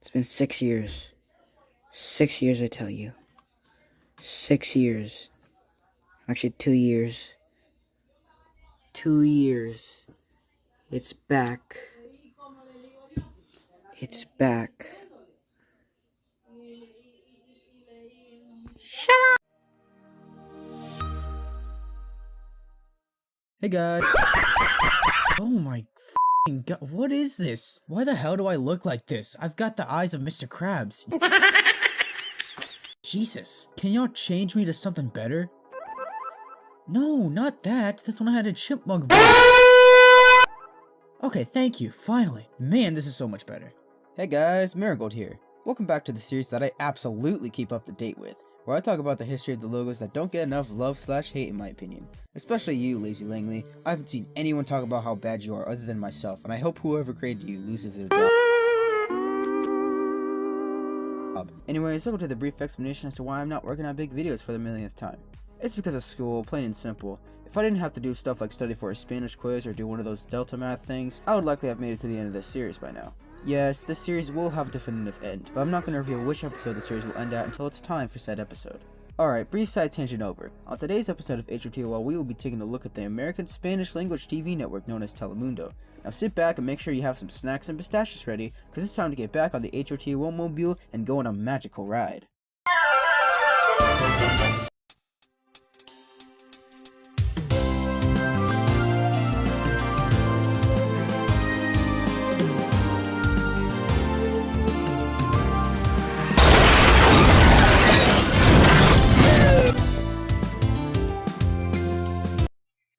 It's been 6 years. 6 years, I tell you. 6 years. Actually, 2 years. 2 years. It's back. It's back. Shut up! Hey guys. Oh my god, what is this? Why the hell do I look like this? I've got the eyes of Mr. Krabs. Jesus, can y'all change me to something better? No, not that. That's when I had a chipmunk voice. Okay, thank you, finally. Man, this is so much better. Hey guys, Marigold here. Welcome back to the series that I absolutely keep up to date with, where I talk about the history of the logos that don't get enough love/hate in my opinion. Especially you, Lazy Langley. I haven't seen anyone talk about how bad you are other than myself, and I hope whoever created you loses their job. Anyways, welcome to the brief explanation as to why I'm not working on big videos for the millionth time. It's because of school, plain and simple. If I didn't have to do stuff like study for a Spanish quiz or do one of those Delta math things, I would likely have made it to the end of this series by now. Yes, this series will have a definitive end, but I'm not going to reveal which episode the series will end at until it's time for said episode. Alright, brief side tangent over. On today's episode of AGPYT, we will be taking a look at the American Spanish language TV network known as Telemundo. Now sit back and make sure you have some snacks and pistachios ready, because it's time to get back on the HOT mobile and go on a magical ride.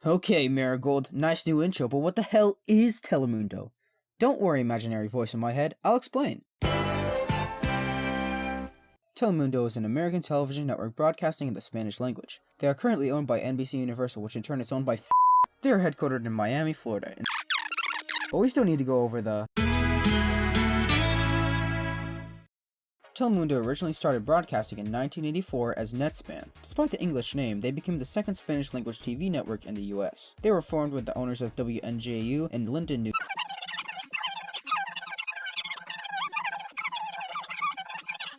Okay, Marigold, nice new intro, but what the hell is Telemundo? Don't worry, imaginary voice in my head, I'll explain. Telemundo is an American television network broadcasting in the Spanish language. They are currently owned by NBC Universal, which in turn is owned by They are headquartered in Miami, Florida. But we still need to go over the... Telemundo originally started broadcasting in 1984 as Netspan. Despite the English name, they became the second Spanish language TV network in the US. They were formed with the owners of WNJU in Linden, New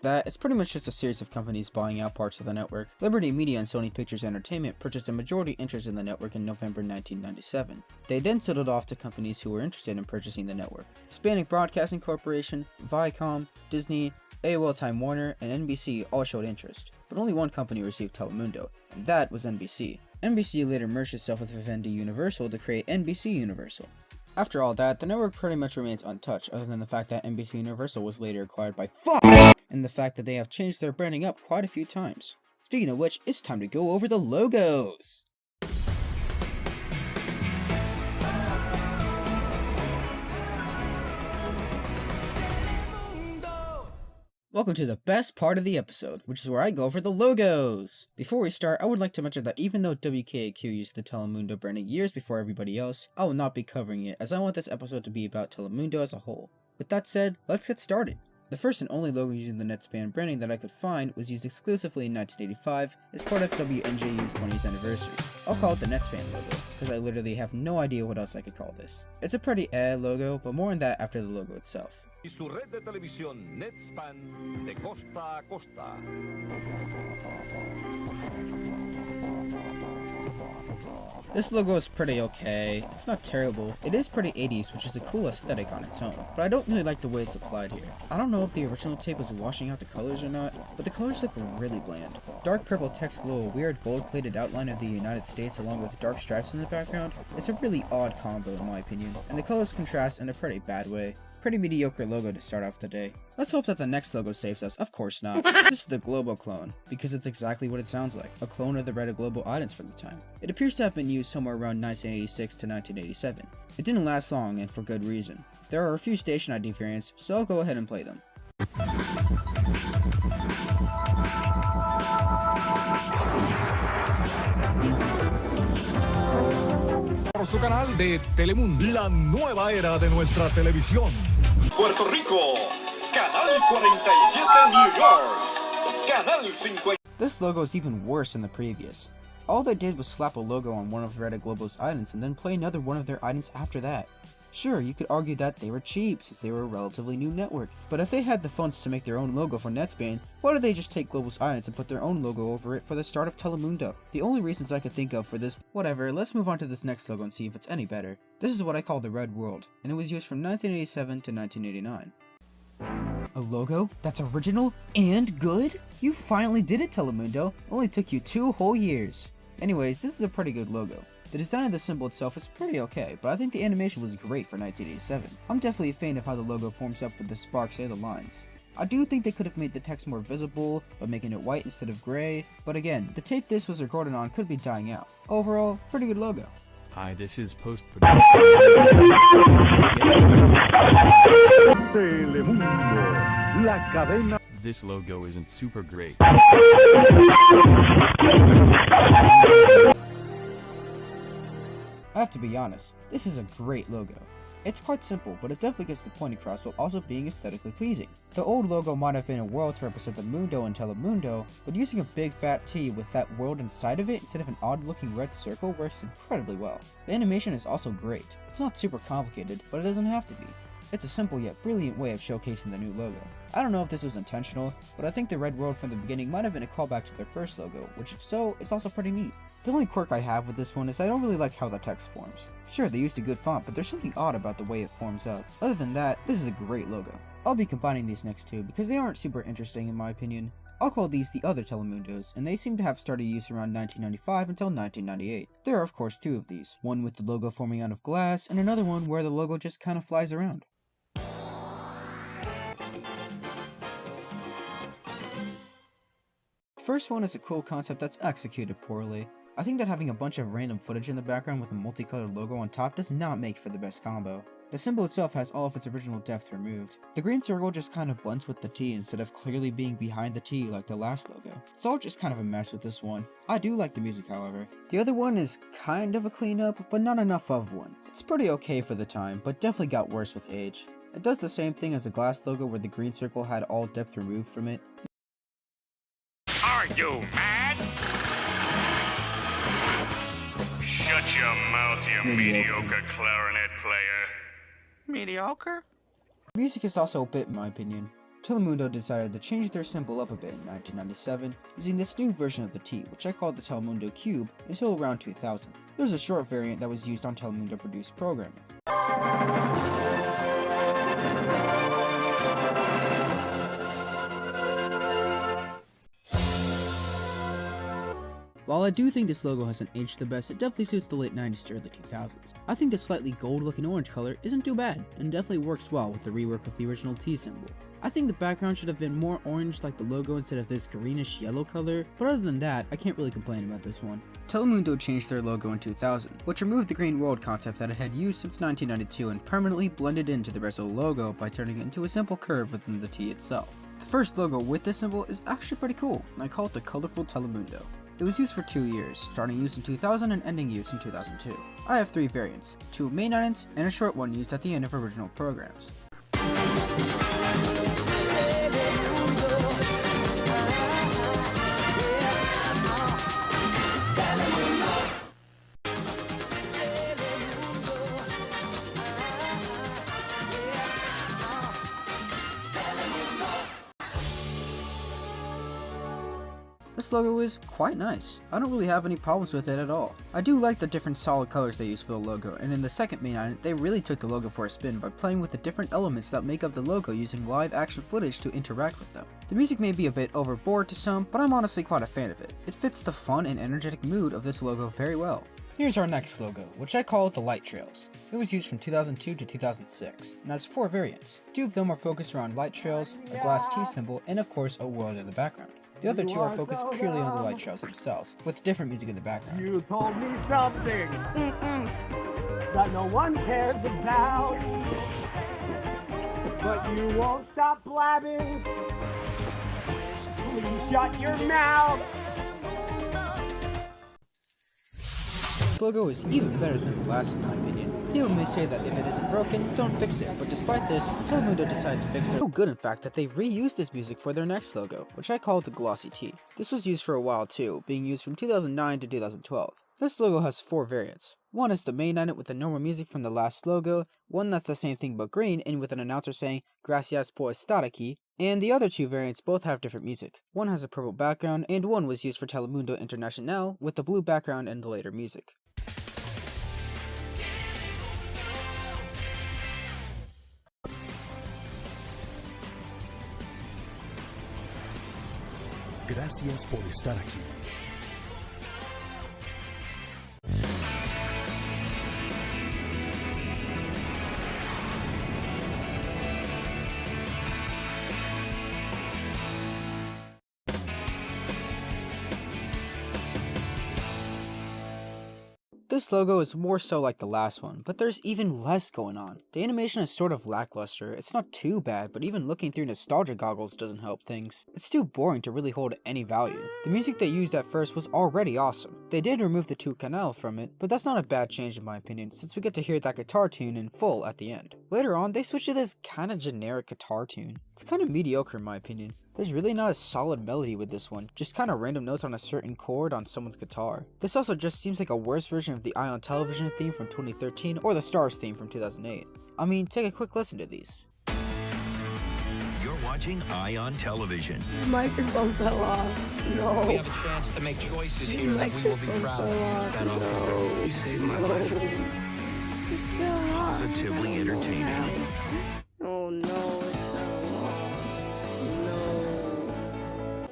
It's pretty much just a series of companies buying out parts of the network. Liberty Media and Sony Pictures Entertainment purchased a majority interest in the network in November 1997. They then sold it off to companies who were interested in purchasing the network. Hispanic Broadcasting Corporation, Viacom, Disney, AOL Time Warner, and NBC all showed interest, but only one company received Telemundo, and that was NBC. NBC later merged itself with Vivendi Universal to create NBC Universal. After all that, the network pretty much remains untouched, other than the fact that NBC Universal was later acquired by and the fact that they have changed their branding up quite a few times. Speaking of which, it's time to go over the logos! Welcome to the best part of the episode, which is where I go over the logos! Before we start, I would like to mention that even though WKAQ used the Telemundo branding years before everybody else, I will not be covering it, as I want this episode to be about Telemundo as a whole. With that said, let's get started! The first and only logo using the Netspan branding that I could find was used exclusively in 1985 as part of WNJU's 20th anniversary. I'll call it the Netspan logo, because I literally have no idea what else I could call this. It's a pretty logo, but more on that after the logo itself. Y su red de televisión Netspan de costa a costa. This logo is pretty okay. It's not terrible. It is pretty 80s, which is a cool aesthetic on its own, but I don't really like the way it's applied here. I don't know if the original tape was washing out the colors or not, but the colors look really bland. Dark purple text below a weird gold-plated outline of the United States along with dark stripes in the background. It's a really odd combo in my opinion, and the colors contrast in a pretty bad way. Pretty mediocre logo to start off the day. Let's hope that the next logo saves us. Of course not. This is the Globo clone, because it's exactly what it sounds like, a clone of the Red Globo items from the time. It appears to have been used somewhere around 1986 to 1987. It didn't last long, and for good reason. There are a few station ID variants, so I'll go ahead and play them. Por su canal de Telemundo, la nueva era de nuestra televisión. Puerto Rico, Canal 47 New York, Canal 50. This logo is even worse than the previous. All they did was slap a logo on one of Red Globo's items and then play another one of their items after that. Sure, you could argue that they were cheap since they were a relatively new network, but if they had the funds to make their own logo for Netspan, why did they just take Global Silence and put their own logo over it for the start of Telemundo? The only reasons I could think of for this— whatever, let's move on to this next logo and see if it's any better. This is what I call the Red World, and it was used from 1987 to 1989. A logo that's original and good? You finally did it, Telemundo. It only took you 2 whole years. Anyways, this is a pretty good logo. The design of the symbol itself is pretty okay, but I think the animation was great for 1987. I'm definitely a fan of how the logo forms up with the sparks and the lines. I do think they could have made the text more visible by making it white instead of gray, but again, the tape this was recorded on could be dying out. Overall, pretty good logo. Hi, this is post-production. Telemundo, la cadena. This logo isn't super great. I have to be honest, this is a great logo. It's quite simple, but it definitely gets the point across while also being aesthetically pleasing. The old logo might have been a world to represent the Mundo and Telemundo, but using a big fat T with that world inside of it instead of an odd looking red circle works incredibly well. The animation is also great. It's not super complicated, but it doesn't have to be. It's a simple yet brilliant way of showcasing the new logo. I don't know if this was intentional, but I think the red world from the beginning might have been a callback to their first logo, which if so, is also pretty neat. The only quirk I have with this one is I don't really like how the text forms. Sure, they used a good font, but there's something odd about the way it forms up. Other than that, this is a great logo. I'll be combining these next two because they aren't super interesting in my opinion. I'll call these the other Telemundos, and they seem to have started use around 1995 until 1998. There are of course 2 of these, one with the logo forming out of glass, and another one where the logo just kind of flies around. First one is a cool concept that's executed poorly. I think that having a bunch of random footage in the background with a multicolored logo on top does not make for the best combo. The symbol itself has all of its original depth removed. The green circle just kind of blends with the T instead of clearly being behind the T like the last logo. It's all just kind of a mess with this one. I do like the music however. The other one is kind of a cleanup, but not enough of one. It's pretty okay for the time, but definitely got worse with age. It does the same thing as the glass logo where the green circle had all depth removed from it. Are you mad? Shut your mouth, you mediocre clarinet player. Mediocre? Music is also a bit in my opinion. Telemundo decided to change their symbol up a bit in 1997, using this new version of the T, which I called the Telemundo Cube, until around 2000. There's a short variant that was used on Telemundo produced programming. While I do think this logo hasn't aged the best, it definitely suits the late 90s to early 2000s. I think the slightly gold looking orange color isn't too bad, and definitely works well with the rework of the original T symbol. I think the background should have been more orange like the logo instead of this greenish yellow color, but other than that, I can't really complain about this one. Telemundo changed their logo in 2000, which removed the green world concept that it had used since 1992 and permanently blended into the rest of the logo by turning it into a simple curve within the T itself. The first logo with this symbol is actually pretty cool, and I call it the colorful Telemundo. It was used for 2 years, starting use in 2000 and ending use in 2002. I have 3 variants, 2 main items, and a short one used at the end of original programs. This logo is quite nice. I don't really have any problems with it at all. I do like the different solid colors they use for the logo, and in the second main item, they really took the logo for a spin by playing with the different elements that make up the logo using live action footage to interact with them. The music may be a bit overboard to some, but I'm honestly quite a fan of it. It fits the fun and energetic mood of this logo very well. Here's our next logo, which I call the Light Trails. It was used from 2002 to 2006, and has 4 variants. 2 of them are focused around light trails, a glass T symbol, and of course a world in the background. The other 2 are focused purely on the light trails themselves, with different music in the background. You told me something that no one cares about, but you won't stop blabbing. Please shut your mouth. This logo is even better than the last in my opinion. People may say that if it isn't broken, don't fix it, but despite this, Telemundo decided to fix it. So good in fact that they reused this music for their next logo, which I call the Glossy T. This was used for a while too, being used from 2009 to 2012. This logo has 4 variants. One is the main item with the normal music from the last logo, one that's the same thing but green and with an announcer saying "Gracias por estar aquí," and the other two variants both have different music. One has a purple background, and one was used for Telemundo Internacional with the blue background and the later music. Gracias por estar aquí. This logo is more so like the last one, but there's even less going on. The animation is sort of lackluster, it's not too bad, but even looking through nostalgia goggles doesn't help things. It's too boring to really hold any value. The music they used at first was already awesome. They did remove the tu canal from it, but that's not a bad change in my opinion, since we get to hear that guitar tune in full at the end. Later on, they switched to this kinda generic guitar tune. It's kinda mediocre in my opinion. There's really not a solid melody with this one, just kinda random notes on a certain chord on someone's guitar. This also just seems like a worse version of the Eye on Television theme from 2013 or the Stars theme from 2008. I mean, take a quick listen to these. You're watching Eye on Television. Microphone fell off. No. We have a chance to make choices here that we will be proud of. That officer, you saved my life. Positively entertaining. Oh no, it fell off. No.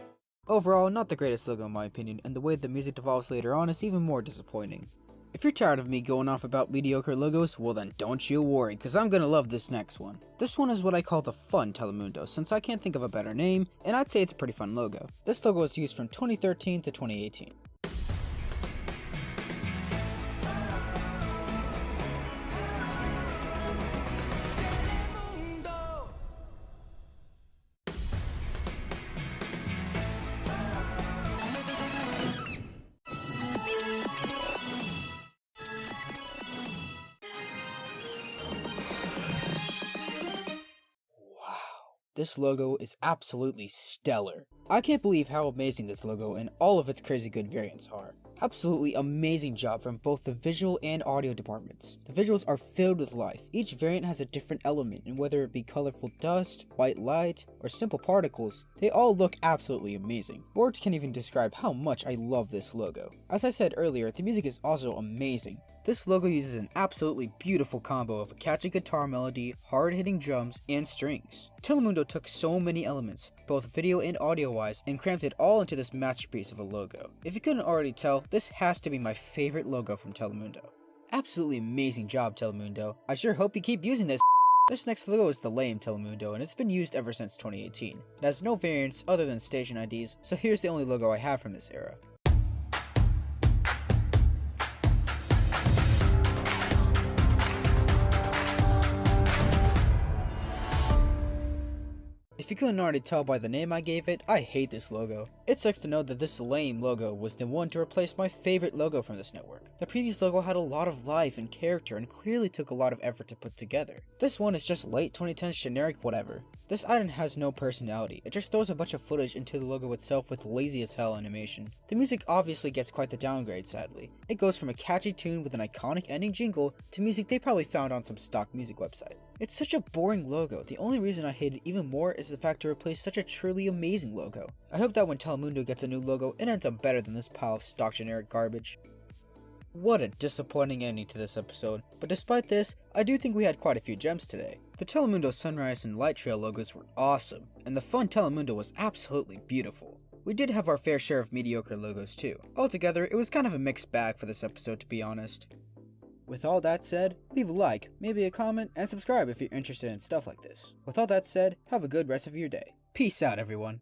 Overall, not the greatest logo in my opinion, and the way the music devolves later on is even more disappointing. If you're tired of me going off about mediocre logos, well then don't you worry, cause I'm gonna love this next one. This one is what I call the fun Telemundo, since I can't think of a better name, and I'd say it's a pretty fun logo. This logo was used from 2013 to 2018. This logo is absolutely stellar. I can't believe how amazing this logo and all of its crazy good variants are. Absolutely amazing job from both the visual and audio departments. The visuals are filled with life. Each variant has a different element, and whether it be colorful dust, white light, or simple particles, they all look absolutely amazing. Words can't even describe how much I love this logo. As I said earlier, the music is also amazing. This logo uses an absolutely beautiful combo of a catchy guitar melody, hard-hitting drums, and strings. Telemundo took so many elements, both video and audio-wise, and crammed it all into this masterpiece of a logo. If you couldn't already tell, this has to be my favorite logo from Telemundo. Absolutely amazing job, Telemundo. I sure hope you keep using this. This next logo is the lame Telemundo, and it's been used ever since 2018. It has no variants other than station IDs, so here's the only logo I have from this era. If you couldn't already tell by the name I gave it, I hate this logo. It sucks to know that this lame logo was the one to replace my favorite logo from this network. The previous logo had a lot of life and character and clearly took a lot of effort to put together. This one is just late 2010s generic whatever. This item has no personality, it just throws a bunch of footage into the logo itself with lazy as hell animation. The music obviously gets quite the downgrade sadly. It goes from a catchy tune with an iconic ending jingle to music they probably found on some stock music website. It's such a boring logo. The only reason I hate it even more is the fact to replace such a truly amazing logo. I hope that when Telemundo gets a new logo, it ends up better than this pile of stock generic garbage. What a disappointing ending to this episode, but despite this, I do think we had quite a few gems today. The Telemundo Sunrise and Light Trail logos were awesome, and the fun Telemundo was absolutely beautiful. We did have our fair share of mediocre logos too. Altogether, it was kind of a mixed bag for this episode to be honest. With all that said, leave a like, maybe a comment, and subscribe if you're interested in stuff like this. With all that said, have a good rest of your day. Peace out everyone.